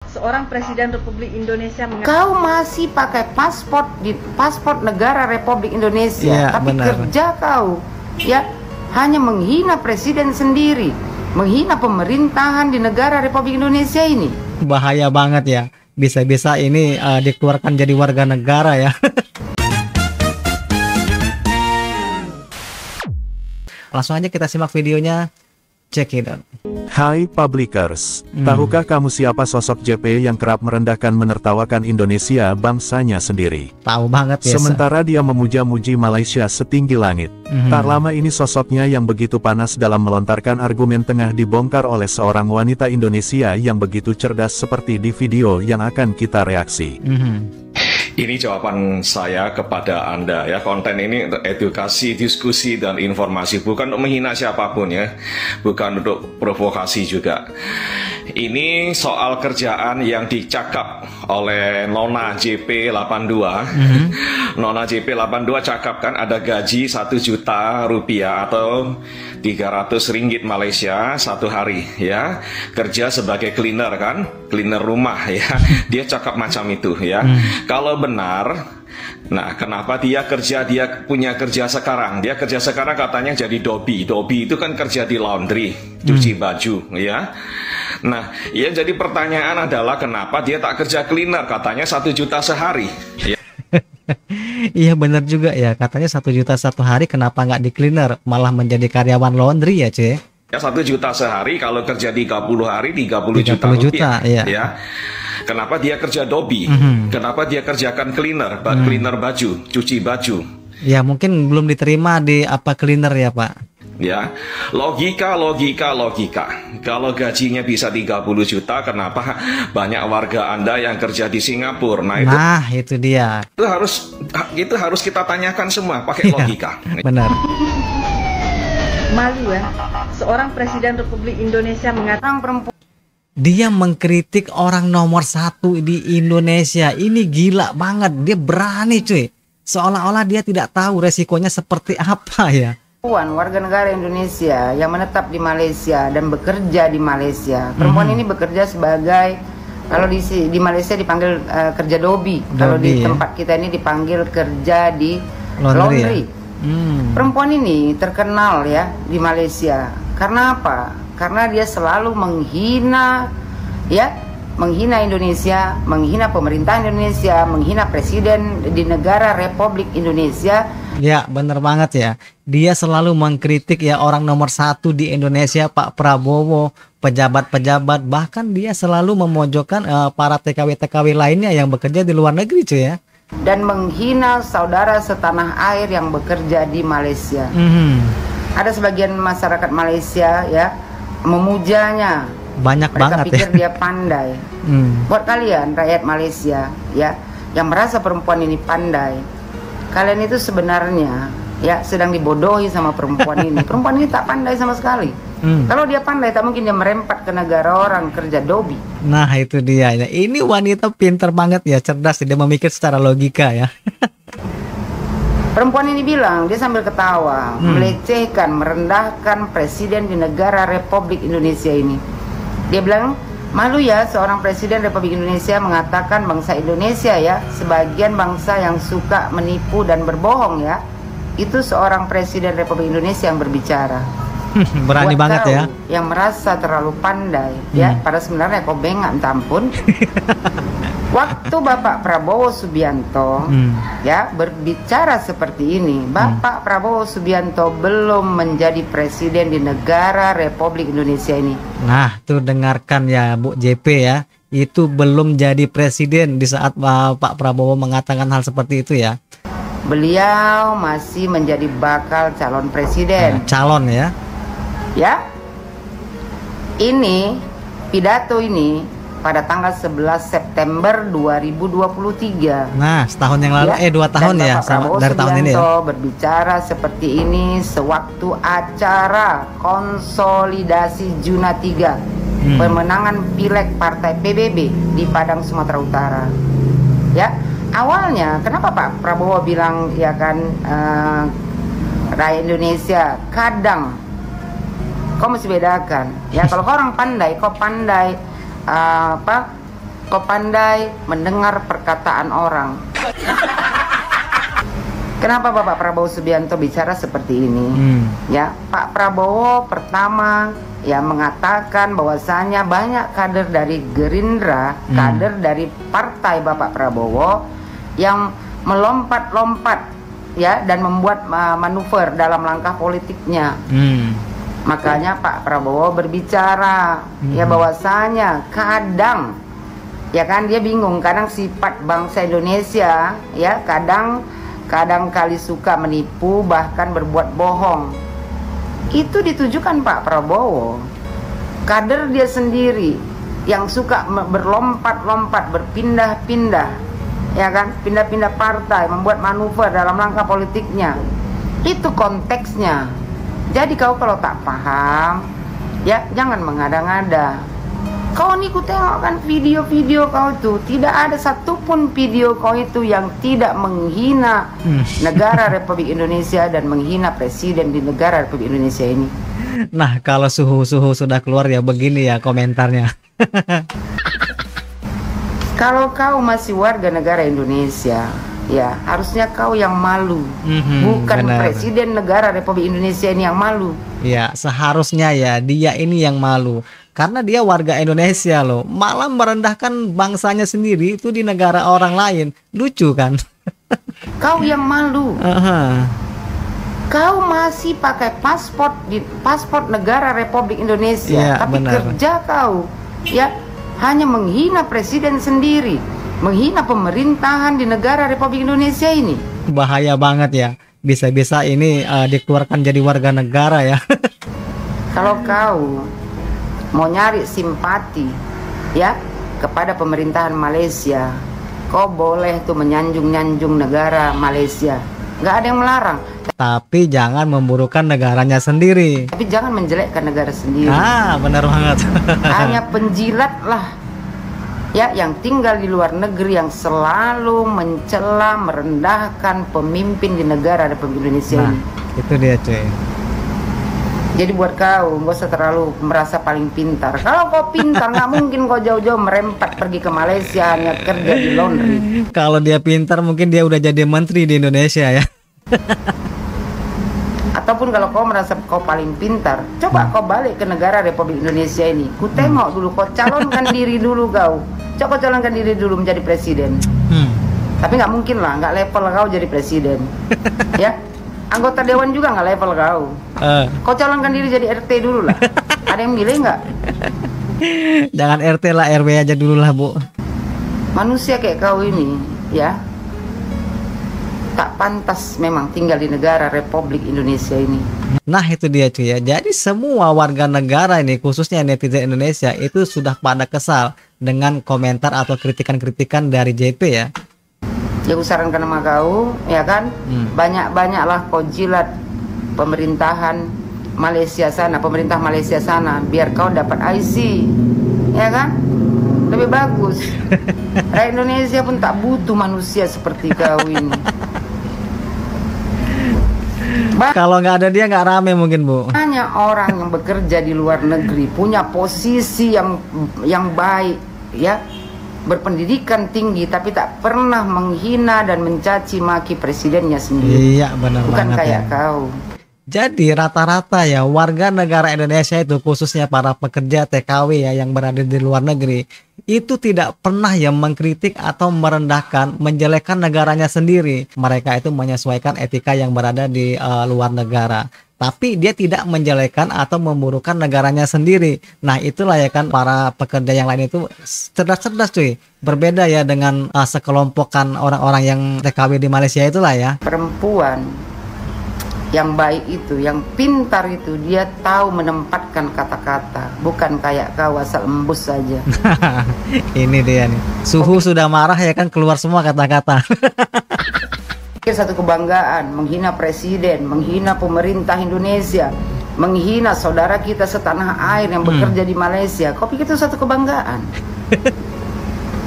seorang Presiden Republik Indonesia kau masih pakai paspor negara Republik Indonesia, ya, tapi benar. kerja kau ya hanya menghina presiden sendiri, menghina pemerintahan di negara Republik Indonesia ini. Bahaya banget ya, bisa-bisa ini dikeluarkan jadi warga negara ya. Langsung aja kita simak videonya, check it out. Hai Publikers, tahukah kamu siapa sosok JP yang kerap merendahkan menertawakan Indonesia bangsanya sendiri? Tahu banget ya. Sementara dia memuja-muji Malaysia setinggi langit. Tak lama ini sosoknya yang begitu panas dalam melontarkan argumen tengah dibongkar oleh seorang wanita Indonesia yang begitu cerdas seperti di video yang akan kita reaksi. Ini jawaban saya kepada Anda ya. Konten ini untuk edukasi, diskusi, dan informasi. Bukan untuk menghina siapapun ya. Bukan untuk provokasi juga. Ini soal kerjaan yang dicakap oleh Nona JP82. Nona JP82 cakap kan ada gaji 1 juta rupiah atau 300 ringgit Malaysia satu hari ya. Kerja sebagai cleaner kan, cleaner rumah ya. Dia cakap macam itu ya. Kalau benar, nah kenapa dia punya kerja sekarang? Dia kerja sekarang katanya jadi dobi. Dobi itu kan kerja di laundry, cuci baju ya. Nah, yang jadi pertanyaan adalah kenapa dia tak kerja cleaner? Katanya 1 juta sehari ya. Iya benar juga ya, katanya 1 juta satu hari, kenapa nggak di cleaner malah menjadi karyawan laundry ya cuy? Ya 1 juta sehari, kalau kerja 30 hari 30 juta rupiah iya. Ya. Kenapa dia kerja dobi? Kenapa dia kerjakan cleaner, cleaner baju, cuci baju? Ya mungkin belum diterima di apa cleaner ya Pak. Ya, logika. Kalau gajinya bisa 30 juta, kenapa banyak warga Anda yang kerja di Singapura? Nah, itu dia. Itu harus kita tanyakan semua pakai logika. Benar. malu ya, seorang Presiden Republik Indonesia mengatakan perempuan. Dia mengkritik orang nomor 1 di Indonesia. Ini gila banget, dia berani cuy. Seolah-olah dia tidak tahu resikonya seperti apa ya. Warga negara Indonesia yang menetap di Malaysia dan bekerja di Malaysia. Perempuan ini bekerja sebagai, kalau di Malaysia dipanggil kerja dobi. Kalau di tempat kita ini dipanggil kerja di laundry. Perempuan ini terkenal ya di Malaysia. Karena apa? Karena dia selalu menghina ya, menghina Indonesia, menghina pemerintah Indonesia, menghina presiden di negara Republik Indonesia. Ya bener banget ya. Dia selalu mengkritik ya orang nomor 1 di Indonesia, Pak Prabowo, pejabat-pejabat, bahkan dia selalu memojokkan para TKW-TKW lainnya yang bekerja di luar negeri cuy ya. Dan menghina saudara setanah air yang bekerja di Malaysia. Ada sebagian masyarakat Malaysia ya memujanya. Banyak mereka banget pikir ya. Dia pandai. Buat kalian rakyat Malaysia ya yang merasa perempuan ini pandai, kalian itu sebenarnya ya sedang dibodohi sama perempuan ini. Perempuan ini tak pandai sama sekali. Kalau dia pandai, tak mungkin dia merempat ke negara orang kerja dobi. Nah itu dia ya. Ini wanita pinter banget ya, cerdas, dia memikir secara logika ya. Perempuan ini bilang, dia sambil ketawa, melecehkan, merendahkan presiden di negara Republik Indonesia ini. Dia bilang, malu ya seorang presiden Republik Indonesia mengatakan bangsa Indonesia ya, sebagian bangsa yang suka menipu dan berbohong ya. Itu seorang presiden Republik Indonesia yang berbicara. Berani buat banget kau ya. yang merasa terlalu pandai ya, pada sebenarnya kau bengak minta ampun. Waktu Bapak Prabowo Subianto ya berbicara seperti ini, Bapak Prabowo Subianto belum menjadi presiden di negara Republik Indonesia ini. Nah tuh dengarkan ya Bu JP ya, itu belum jadi presiden di saat Pak Prabowo mengatakan hal seperti itu ya. Beliau masih menjadi bakal calon presiden. Calon ya. Ya, ini pidato ini pada tanggal 11 September 2023. Nah, setahun yang lalu, ya, 2 tahun ya, sama dari tahun ini ya. Berbicara seperti ini sewaktu acara konsolidasi Juna 3 pemenangan pileg partai PBB di Padang, Sumatera Utara. Ya, awalnya kenapa Pak Prabowo bilang ya kan rakyat Indonesia, kadang kau mesti bedakan ya, kalau kau orang pandai, kau pandai kau pandai mendengar perkataan orang. Kenapa Bapak Prabowo Subianto bicara seperti ini? Ya, Pak Prabowo pertama ya mengatakan bahwasanya banyak kader dari Gerindra, kader dari partai Bapak Prabowo yang melompat-lompat ya dan membuat manuver dalam langkah politiknya. Makanya Pak Prabowo berbicara ya bahwasanya kadang ya kan dia bingung, kadang sifat bangsa Indonesia ya kadang kali suka menipu bahkan berbuat bohong. Itu ditujukan Pak Prabowo. Kader dia sendiri yang suka berlompat-lompat, berpindah-pindah, ya kan, pindah-pindah partai, membuat manuver dalam langkah politiknya. Itu konteksnya. Jadi kau kalau tak paham, ya jangan mengada-ngada. Kau nih ku tengok kan video-video kau tuh, tidak ada satupun video kau itu yang tidak menghina negara Republik Indonesia dan menghina presiden di negara Republik Indonesia ini. Nah, kalau suhu-suhu sudah keluar ya begini ya komentarnya. Kalau kau masih warga negara Indonesia, ya harusnya kau yang malu, bukan benar. presiden negara Republik Indonesia ini yang malu. Ya, seharusnya ya dia ini yang malu. Karena dia warga Indonesia loh, malah merendahkan bangsanya sendiri itu di negara orang lain. Lucu kan? Kau yang malu. Kau masih pakai paspor negara Republik Indonesia, Ya, tapi benar. kerja kau ya hanya menghina presiden sendiri, menghina pemerintahan di negara Republik Indonesia ini. Bahaya banget ya. Bisa-bisa ini dikeluarkan jadi warga negara ya. Kalau kau mau nyari simpati ya kepada pemerintahan Malaysia, kau boleh tuh menyanjung-nyanjung negara Malaysia, nggak ada yang melarang. Tapi jangan memburukan negaranya sendiri. Tapi jangan menjelekkan negara sendiri. Ah, benar banget. Hanya penjilat lah ya yang tinggal di luar negeri yang selalu mencela, merendahkan pemimpin di negara Republik Indonesia Nah, ini. itu dia cuy. Jadi buat kau, gak usah terlalu merasa paling pintar. Kalau kau pintar, nggak mungkin kau jauh-jauh merempat pergi ke Malaysia hanya kerja di laundry. Kalau dia pintar mungkin dia udah jadi menteri di Indonesia ya. Ataupun kalau kau merasa kau paling pintar, coba kau balik ke negara Republik Indonesia ini. Ku tengok dulu, kau calonkan diri dulu kau. Coba calonkan diri dulu menjadi presiden. Tapi nggak mungkin lah, nggak level kau jadi presiden. Ya, anggota dewan juga nggak level kau. Kau calonkan diri jadi RT dulu lah. Ada yang milih nggak? Jangan RT lah, RW aja dulu lah Bu. Manusia kayak kau ini, ya, tak pantas memang tinggal di negara Republik Indonesia ini. Nah itu dia cuy ya. Jadi semua warga negara ini khususnya netizen Indonesia itu sudah pada kesal dengan komentar atau kritikan-kritikan dari JP ya. Ya aku sarankan sama kau, ya kan, banyak-banyaklah kau jilat pemerintahan Malaysia sana, pemerintah Malaysia sana, biar kau dapat IC, ya kan, lebih bagus. Rakyat Indonesia pun tak butuh manusia seperti kau ini. Kalau nggak ada dia nggak rame mungkin Bu. Banyak orang yang bekerja di luar negeri punya posisi yang baik, ya, berpendidikan tinggi, tapi tak pernah menghina dan mencaci maki presidennya sendiri. Iya benar Bukan banget kayak ya. kau. Jadi rata-rata ya warga negara Indonesia itu khususnya para pekerja TKW ya yang berada di luar negeri itu tidak pernah yang mengkritik atau merendahkan, menjelekkan negaranya sendiri. Mereka itu menyesuaikan etika yang berada di luar negara. Tapi dia tidak menjelekkan atau memburukkan negaranya sendiri. Nah itulah ya kan para pekerja yang lain itu cerdas-cerdas cuy. Berbeda ya dengan sekelompokan orang-orang yang TKW di Malaysia itulah ya. Perempuan yang baik itu, yang pintar itu, dia tahu menempatkan kata-kata, bukan kayak kau asal embus saja. Ini dia nih. Suhu sudah marah ya kan keluar semua kata-kata. Satu kebanggaan, menghina presiden, menghina pemerintah Indonesia, menghina saudara kita setanah air yang bekerja di Malaysia. Kau pikir itu satu kebanggaan?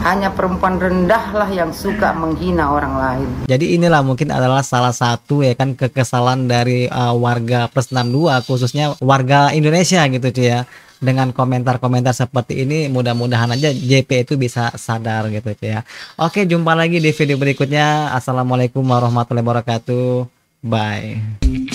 Hanya perempuan rendahlah yang suka menghina orang lain. Jadi inilah mungkin adalah salah satu ya kan kekesalan dari warga plus 62 khususnya warga Indonesia gitu cuy ya. dengan komentar-komentar seperti ini, mudah-mudahan aja JP itu bisa sadar gitu ya. Oke, jumpa lagi di video berikutnya. Assalamualaikum warahmatullahi wabarakatuh. Bye.